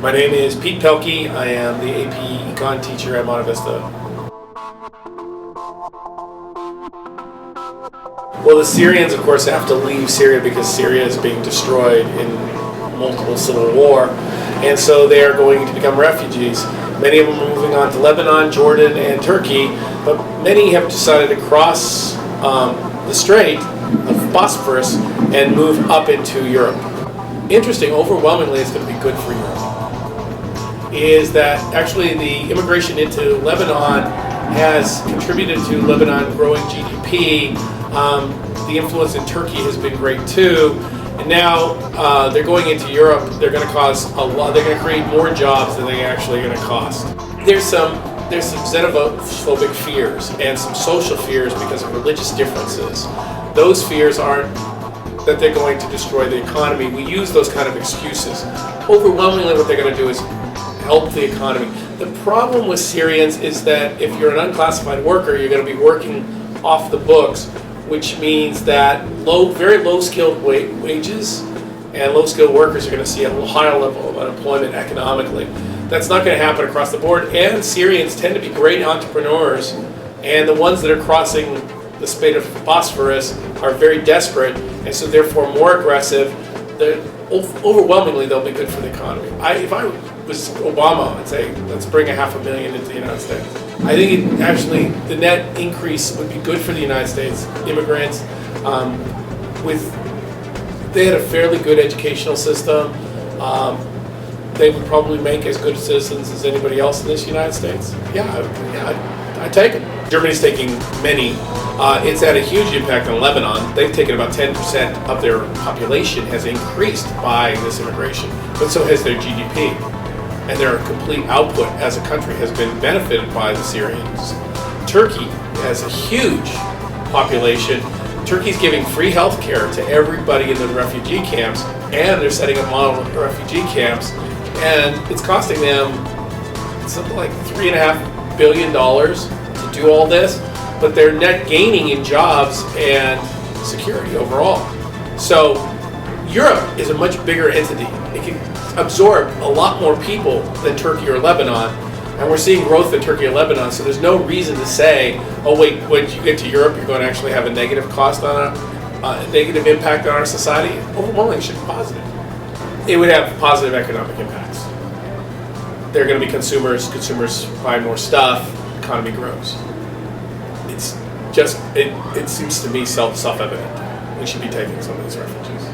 My name is Pete Pelkey. I am the AP Econ teacher at Monte Vista. Well, the Syrians, of course, have to leave Syria because Syria is being destroyed in multiple civil war, and so they are going to become refugees. Many of them are moving on to Lebanon, Jordan, and Turkey, but many have decided to cross the Strait of Bosphorus and move up into Europe. Interesting, overwhelmingly, it's going to be good for Europe. Is that actually the immigration into Lebanon has contributed to Lebanon growing GDP. The influence in Turkey has been great too, and now they're going into Europe. They're going to cause a lot. They're going to create more jobs than they're actually going to cost. There's some xenophobic fears and some social fears because of religious differences. Those fears aren't that they're going to destroy the economy. We use those kind of excuses. Overwhelmingly, what they're going to do is help the economy. The problem with Syrians is that if you're an unclassified worker, you're going to be working off the books, which means that very low-skilled wages and low-skilled workers are going to see a higher level of unemployment economically. That's not going to happen across the board, and Syrians tend to be great entrepreneurs, and the ones that are crossing the Strait of Bosphorus are very desperate, and so therefore more aggressive. Overwhelmingly, they'll be good for the economy. If I was Obama, I'd say, let's bring 500,000 into the United States. I think the net increase would be good for the United States. Immigrants, they had a fairly good educational system. They would probably make as good citizens as anybody else in this United States. I'd take them. Germany's taking many. It's had a huge impact on Lebanon. They've taken about 10% of their population has increased by this immigration, but so has their GDP. And their complete output as a country has been benefited by the Syrians. Turkey has a huge population. Turkey's giving free health care to everybody in the refugee camps, and they're setting up model refugee camps, and it's costing them something like $3.5 billion to do all this, but they're net gaining in jobs and security overall. So Europe is a much bigger entity. It can absorb a lot more people than Turkey or Lebanon, and we're seeing growth in Turkey and Lebanon, so there's no reason to say, oh wait, when you get to Europe you're going to actually have a negative cost on a negative impact on our society. Overwhelmingly, it should be positive. It would have positive economic impacts. There are going to be consumers buy more stuff, economy grows. It's just, it seems to me self-evident. We should be taking some of these refugees.